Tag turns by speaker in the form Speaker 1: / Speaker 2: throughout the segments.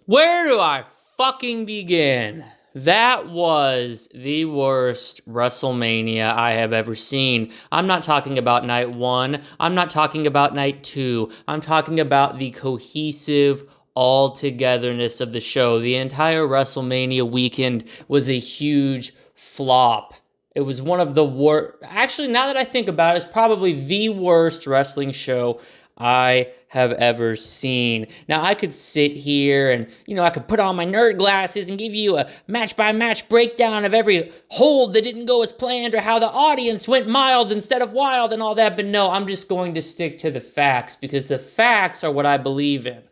Speaker 1: Where do I fucking begin? That was the worst WrestleMania I have ever seen. I'm not talking about night one. I'm not talking about night two. I'm talking about the cohesive all-togetherness of the show. The entire WrestleMania weekend was a huge flop. It was one of the worst. Actually, now that I think about it, it's probably the worst wrestling show I have ever seen. Now, I could sit here and, I could put on my nerd glasses and give you a match by match breakdown of every hold that didn't go as planned or how the audience went mild instead of wild and all that. But no, I'm just going to stick to the facts because the facts are what I believe in.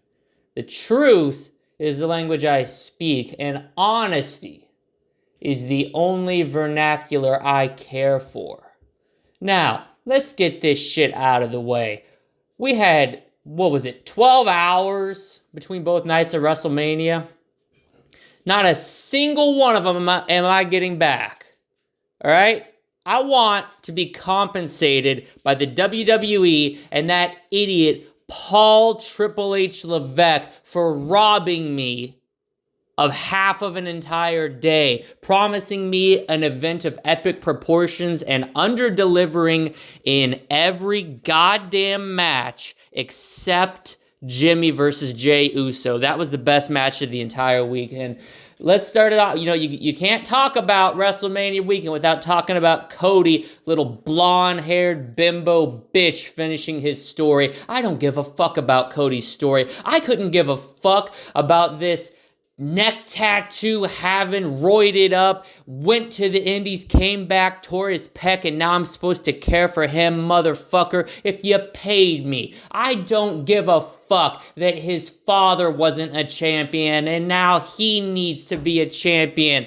Speaker 1: The truth is the language I speak, and honesty is the only vernacular I care for. Now, let's get this shit out of the way. We had, 12 hours between both nights of WrestleMania? Not a single one of them am I getting back. All right? I want to be compensated by the WWE and that idiot Paul Triple H Levesque for robbing me of half of an entire day, promising me an event of epic proportions and under-delivering in every goddamn match except Jimmy versus Jey Uso. That was the best match of the entire weekend. Let's start it out. You can't talk about WrestleMania weekend without talking about Cody, little blonde-haired bimbo bitch finishing his story. I don't give a fuck about Cody's story. I couldn't give a fuck about this neck tattoo having, roided up, went to the Indies, came back, tore his pec, and now I'm supposed to care for him, motherfucker, if you paid me. I don't give a fuck that his father wasn't a champion and now he needs to be a champion.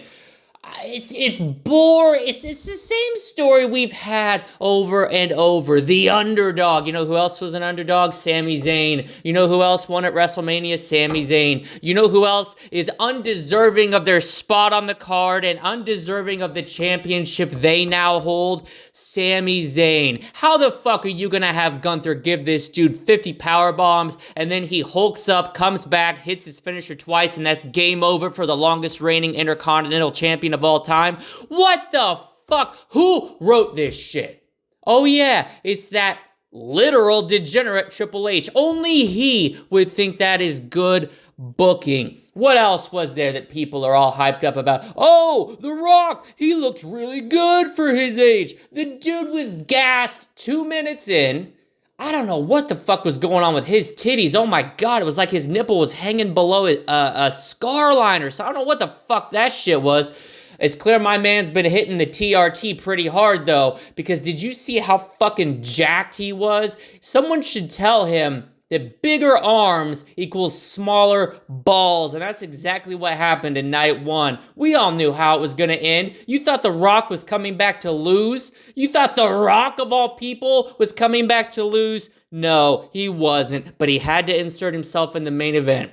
Speaker 1: It's boring. It's the same story we've had over and over. The underdog. You know who else was an underdog? Sami Zayn. You know who else won at WrestleMania? Sami Zayn. You know who else is undeserving of their spot on the card and undeserving of the championship they now hold? Sami Zayn. How the fuck are you gonna have Gunther give this dude 50 power bombs and then he hulks up, comes back, hits his finisher twice, and that's game over for the longest reigning Intercontinental Champion of all time? What the fuck? Who wrote this shit? Oh yeah, it's that literal degenerate Triple H. Only he would think that is good booking. What else was there that people are all hyped up about? Oh, The Rock, he looked really good for his age. The dude was gassed 2 minutes in. I don't know what the fuck was going on with his titties. Oh my god, it was like his nipple was hanging below a scar line or something. I don't know what the fuck that shit was. It's clear my man's been hitting the TRT pretty hard, though, because did you see how fucking jacked he was? Someone should tell him that bigger arms equals smaller balls, and that's exactly what happened in night one. We all knew how it was going to end. You thought The Rock was coming back to lose? You thought The Rock, of all people, was coming back to lose? No, he wasn't, but he had to insert himself in the main event.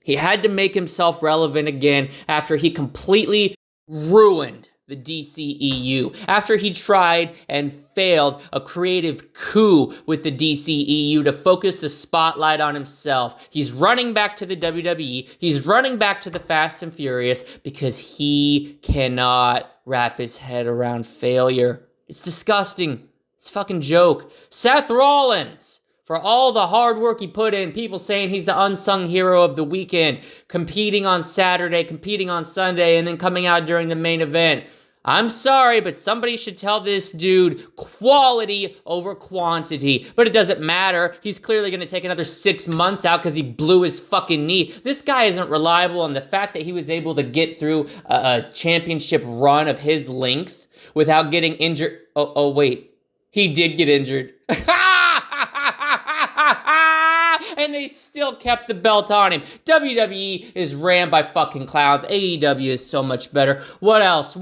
Speaker 1: He had to make himself relevant again after he completely ruined the DCEU. After he tried and failed a creative coup with the DCEU to focus the spotlight on himself. He's running back to the WWE. He's running back to the Fast and Furious because he cannot wrap his head around failure. It's disgusting. It's a fucking joke. Seth Rollins, for all the hard work he put in, people saying he's the unsung hero of the weekend, competing on Saturday, competing on Sunday, and then coming out during the main event. I'm sorry, but somebody should tell this dude quality over quantity. But it doesn't matter. He's clearly going to take another 6 months out because he blew his fucking knee. This guy isn't reliable, and the fact that he was able to get through a championship run of his length without getting injured. Oh, wait. He did get injured. And they still kept the belt on him. WWE is ran by fucking clowns. AEW is so much better. What else?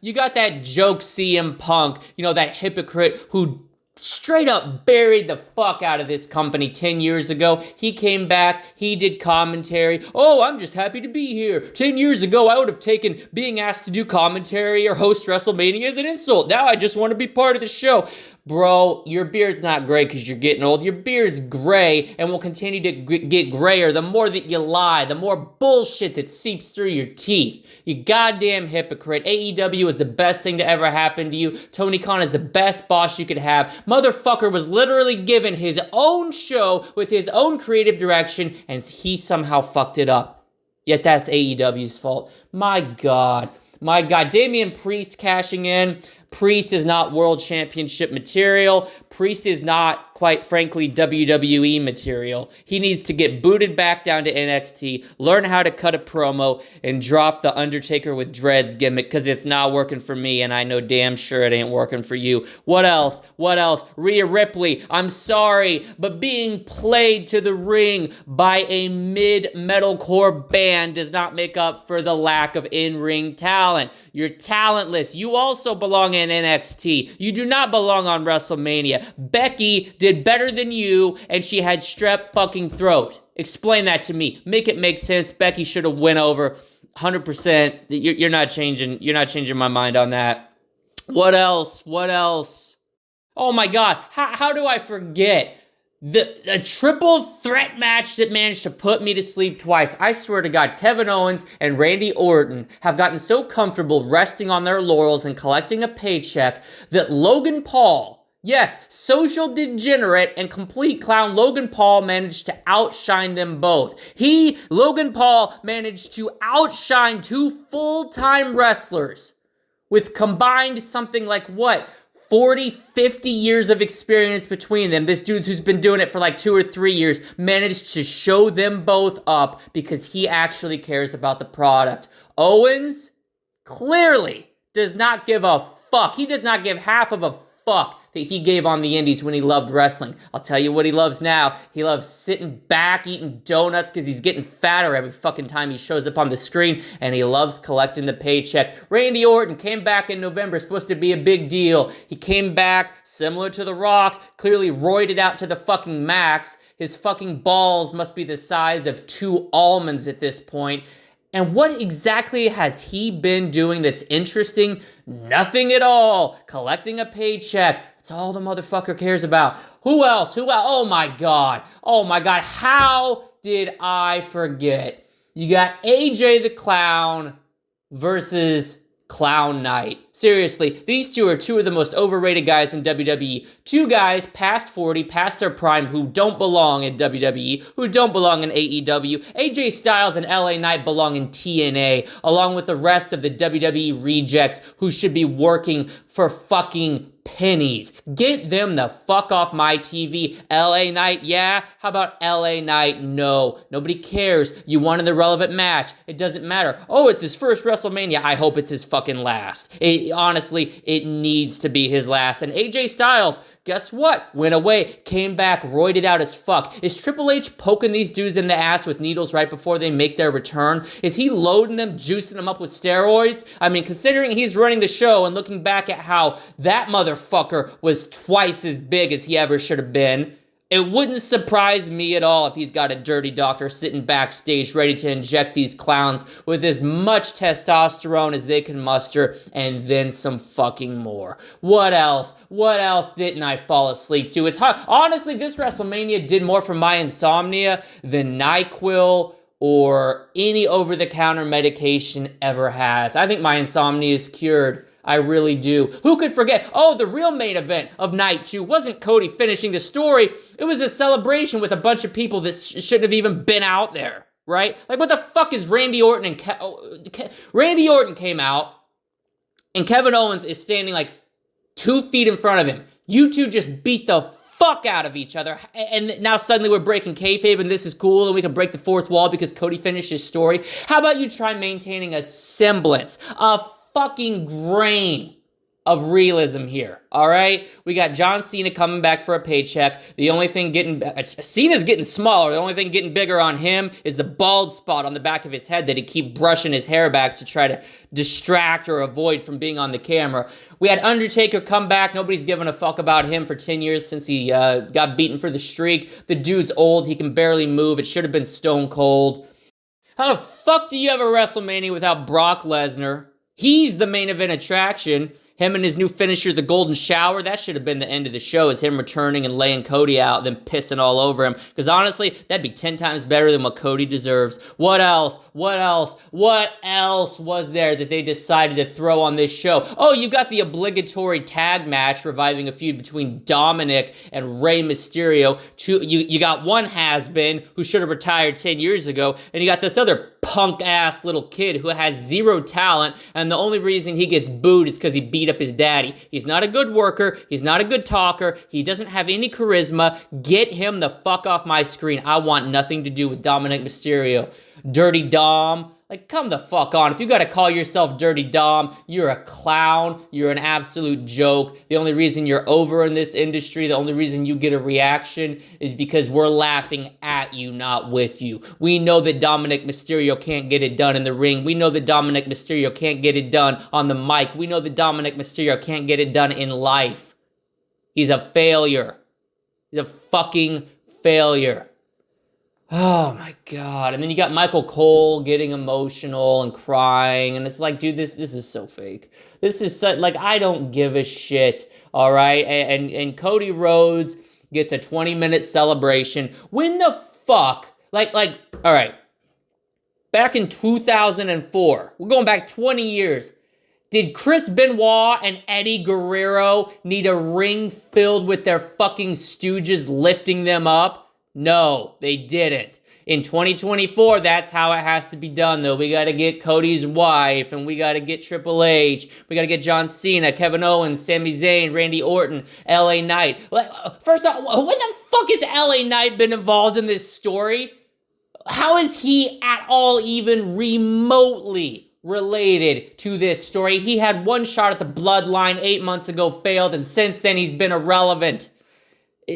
Speaker 1: You got that joke CM Punk, that hypocrite who straight up buried the fuck out of this company 10 years ago. He came back, he did commentary. Oh, I'm just happy to be here. 10 years ago, I would have taken being asked to do commentary or host WrestleMania as an insult. Now I just want to be part of the show. Bro, your beard's not gray because you're getting old. Your beard's gray and will continue to get grayer the more that you lie, the more bullshit that seeps through your teeth. You goddamn hypocrite. AEW is the best thing to ever happen to you. Tony Khan is the best boss you could have. Motherfucker was literally given his own show with his own creative direction, and he somehow fucked it up. Yet that's AEW's fault. My God. My God. Damian Priest cashing in. Priest is not world championship material. Priest is not, quite frankly, WWE material. He needs to get booted back down to NXT, learn how to cut a promo, and drop the Undertaker with dreads gimmick, because it's not working for me, and I know damn sure it ain't working for you. What else? What else? Rhea Ripley, I'm sorry, but being played to the ring by a mid-metalcore band does not make up for the lack of in-ring talent. You're talentless. You also belong in NXT. You do not belong on WrestleMania. Becky did better than you, and she had strep fucking throat. Explain that to me. Make it make sense. Becky should have went over 100%. You're not changing my mind on that. What else? What else? Oh my God. How do I forget? The triple threat match that managed to put me to sleep twice. I swear to God, Kevin Owens and Randy Orton have gotten so comfortable resting on their laurels and collecting a paycheck that Logan Paul, yes, social degenerate and complete clown Logan Paul, managed to outshine them both. Logan Paul, managed to outshine two full-time wrestlers with combined something like what? 40, 50 years of experience between them. This dude who's been doing it for like 2 or 3 years managed to show them both up because he actually cares about the product. Owens clearly does not give a fuck. He does not give half of a fuck that he gave on the indies when he loved wrestling. I'll tell you what he loves now. He loves sitting back, eating donuts because he's getting fatter every fucking time he shows up on the screen, and he loves collecting the paycheck. Randy Orton came back in November, supposed to be a big deal. He came back similar to The Rock, clearly roided out to the fucking max. His fucking balls must be the size of 2 almonds at this point. And what exactly has he been doing that's interesting? Nothing at all. Collecting a paycheck. That's all the motherfucker cares about. Who else? Oh my God. Oh my God. How did I forget? You got AJ the Clown versus Clown Knight. Seriously, these two are two of the most overrated guys in WWE. Two guys past 40, past their prime, who don't belong in WWE, who don't belong in AEW. AJ Styles and LA Knight belong in TNA, along with the rest of the WWE rejects who should be working for fucking pennies. Get them the fuck off my TV. LA Knight, yeah? How about LA Knight? No. Nobody cares. You wanted the relevant match. It doesn't matter. Oh, it's his first WrestleMania. I hope it's his fucking last. Honestly, it needs to be his last. And AJ Styles, guess what? Went away, came back, roided out as fuck. Is Triple H poking these dudes in the ass with needles right before they make their return? Is he loading them, juicing them up with steroids? I mean, considering he's running the show and looking back at how that motherfucker was twice as big as he ever should have been, it wouldn't surprise me at all if he's got a dirty doctor sitting backstage ready to inject these clowns with as much testosterone as they can muster and then some fucking more. What else? What else didn't I fall asleep to? It's hard. Honestly, this WrestleMania did more for my insomnia than NyQuil or any over-the-counter medication ever has. I think my insomnia is cured. I really do. Who could forget? Oh, the real main event of night 2 wasn't Cody finishing the story. It was a celebration with a bunch of people that shouldn't have even been out there, right? Like, what the fuck is Randy Orton and Randy Orton came out, and Kevin Owens is standing like 2 feet in front of him. You two just beat the fuck out of each other, and now suddenly we're breaking kayfabe and this is cool and we can break the fourth wall because Cody finished his story. How about you try maintaining a semblance, a fucking grain of realism here, all right? We got John Cena coming back for a paycheck. The only thing Cena's getting smaller. The only thing getting bigger on him is the bald spot on the back of his head that he keep brushing his hair back to try to distract or avoid from being on the camera. We had Undertaker come back. Nobody's given a fuck about him for 10 years since he got beaten for the streak. The dude's old. He can barely move. It should have been Stone Cold. How the fuck do you have a WrestleMania without Brock Lesnar? He's the main event attraction. Him and his new finisher, the Golden Shower, that should have been the end of the show, is him returning and laying Cody out, then pissing all over him. Because honestly, that'd be 10 times better than what Cody deserves. What else? What else? What else was there that they decided to throw on this show? Oh, you got the obligatory tag match reviving a feud between Dominic and Rey Mysterio. You got one has-been who should have retired 10 years ago, and you got this other punk-ass little kid who has zero talent, and the only reason he gets booed is because he beat up his daddy. He's not a good worker. He's not a good talker. He doesn't have any charisma. Get him the fuck off my screen. I want nothing to do with Dominic Mysterio. Dirty Dom. Like, come the fuck on. If you gotta call yourself Dirty Dom, you're a clown. You're an absolute joke. The only reason you're over in this industry, the only reason you get a reaction is because we're laughing at you, not with you. We know that Dominic Mysterio can't get it done in the ring. We know that Dominic Mysterio can't get it done on the mic. We know that Dominic Mysterio can't get it done in life. He's a failure. He's a fucking failure. Oh my God. And then you got Michael Cole getting emotional and crying. And it's like, dude, this is so fake. This is so, like, I don't give a shit. All right. And Cody Rhodes gets a 20-minute celebration. When the fuck? Like, all right. Back in 2004, we're going back 20 years. Did Chris Benoit and Eddie Guerrero need a ring filled with their fucking stooges lifting them up? No, they didn't. In 2024, that's how it has to be done, though. We got to get Cody's wife, and we got to get Triple H. We got to get John Cena, Kevin Owens, Sami Zayn, Randy Orton, LA Knight. First off, when the fuck has LA Knight been involved in this story? How is he at all even remotely related to this story? He had one shot at the bloodline 8 months ago, failed, and since then he's been irrelevant.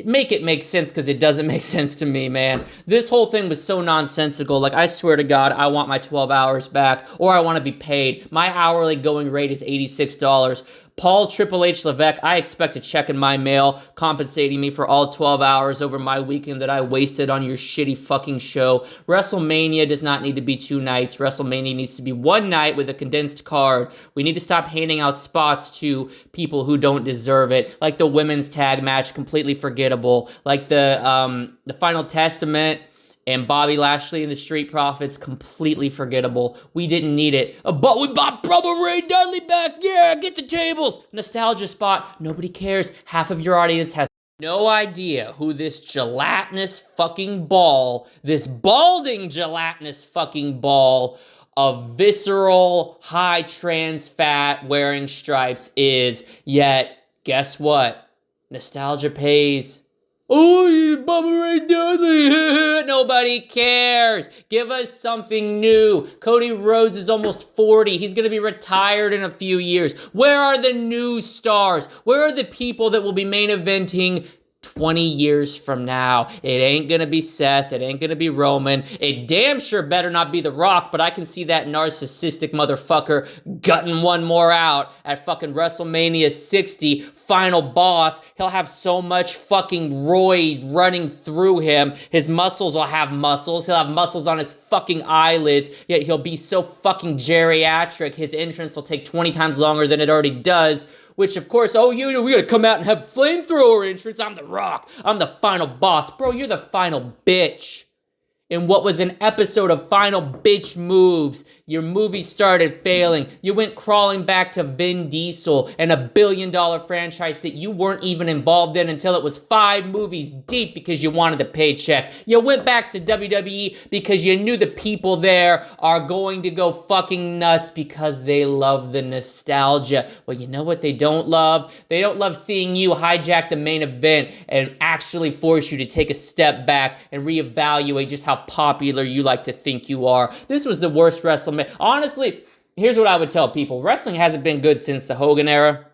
Speaker 1: Make it make sense, because it doesn't make sense to me, man. This whole thing was so nonsensical. Like, I swear to God, I want my 12 hours back, or I want to be paid. My hourly going rate is $86. Paul Triple H Levesque, I expect a check in my mail compensating me for all 12 hours over my weekend that I wasted on your shitty fucking show. WrestleMania does not need to be 2 nights. WrestleMania needs to be 1 night with a condensed card. We need to stop handing out spots to people who don't deserve it. Like the women's tag match, completely forgettable. Like the Final Testament and Bobby Lashley and the Street Profits, completely forgettable. We didn't need it. But we bought Bubba Ray Dudley back. Yeah, get the tables. Nostalgia spot. Nobody cares. Half of your audience has no idea who this gelatinous fucking ball, this balding gelatinous fucking ball of visceral, high trans fat wearing stripes is. Yet, guess what? Nostalgia pays. Oh, Bubba Ray Dudley. Nobody cares. Give us something new. Cody Rhodes is almost 40. He's going to be retired in a few years. Where are the new stars? Where are the people that will be main eventing 20 years from now? It ain't gonna be Seth. It ain't gonna be Roman. It damn sure better not be The Rock, but I can see that narcissistic motherfucker gutting one more out at fucking WrestleMania 60, final boss. He'll have so much fucking roid running through him. His muscles will have muscles. He'll have muscles on his fucking eyelids, yet he'll be so fucking geriatric, his entrance will take 20 times longer than it already does. Which, of course, oh, we gotta come out and have flamethrower entrance. I'm The Rock. I'm the final boss. Bro, you're the final bitch. In what was an episode of Final Bitch Moves, your movie started failing. You went crawling back to Vin Diesel and a billion-dollar franchise that you weren't even involved in until it was 5 movies deep because you wanted the paycheck. You went back to WWE because you knew the people there are going to go fucking nuts because they love the nostalgia. Well, you know what they don't love? They don't love seeing you hijack the main event and actually force you to take a step back and reevaluate just how popular you like to think you are. This was the worst WrestleMania. Honestly, here's what I would tell people. Wrestling hasn't been good since the Hogan era.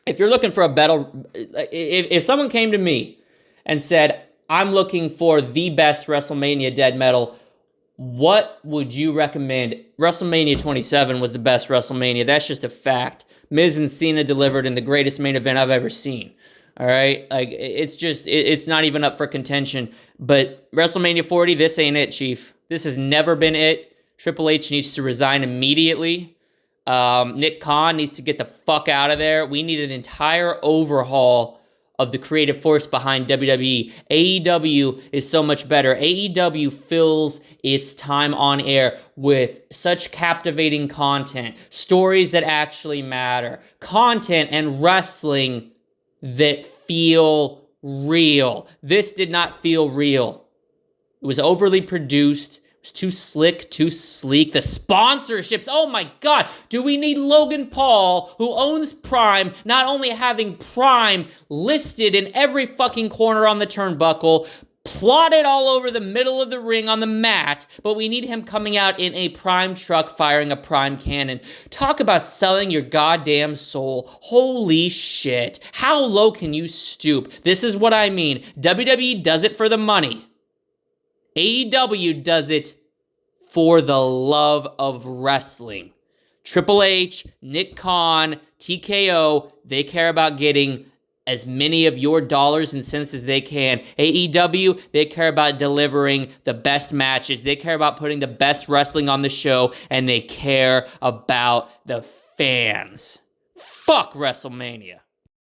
Speaker 1: If you're looking for a battle, if someone came to me and said, I'm looking for the best WrestleMania dead metal, what would you recommend? WrestleMania 27 was the best WrestleMania. That's just a fact. Miz and Cena delivered in the greatest main event I've ever seen. All right, like it's not even up for contention. But WrestleMania 40, this ain't it, Chief. This has never been it. Triple H needs to resign immediately. Nick Khan needs to get the fuck out of there. We need an entire overhaul of the creative force behind WWE. AEW is so much better. AEW fills its time on air with such captivating content, stories that actually matter, content and wrestling that feel real. This did not feel real. It was overly produced. It was too slick, too sleek. The sponsorships, oh my God. Do we need Logan Paul, who owns Prime, not only having Prime listed in every fucking corner on the turnbuckle, plotted all over the middle of the ring on the mat, but we need him coming out in a Prime truck firing a Prime cannon. Talk about selling your goddamn soul. Holy shit. How low can you stoop? This is what I mean. WWE does it for the money. AEW does it for the love of wrestling. Triple H, Nick Khan, TKO, they care about getting as many of your dollars and cents as they can. AEW, they care about delivering the best matches. They care about putting the best wrestling on the show, and they care about the fans. Fuck WrestleMania.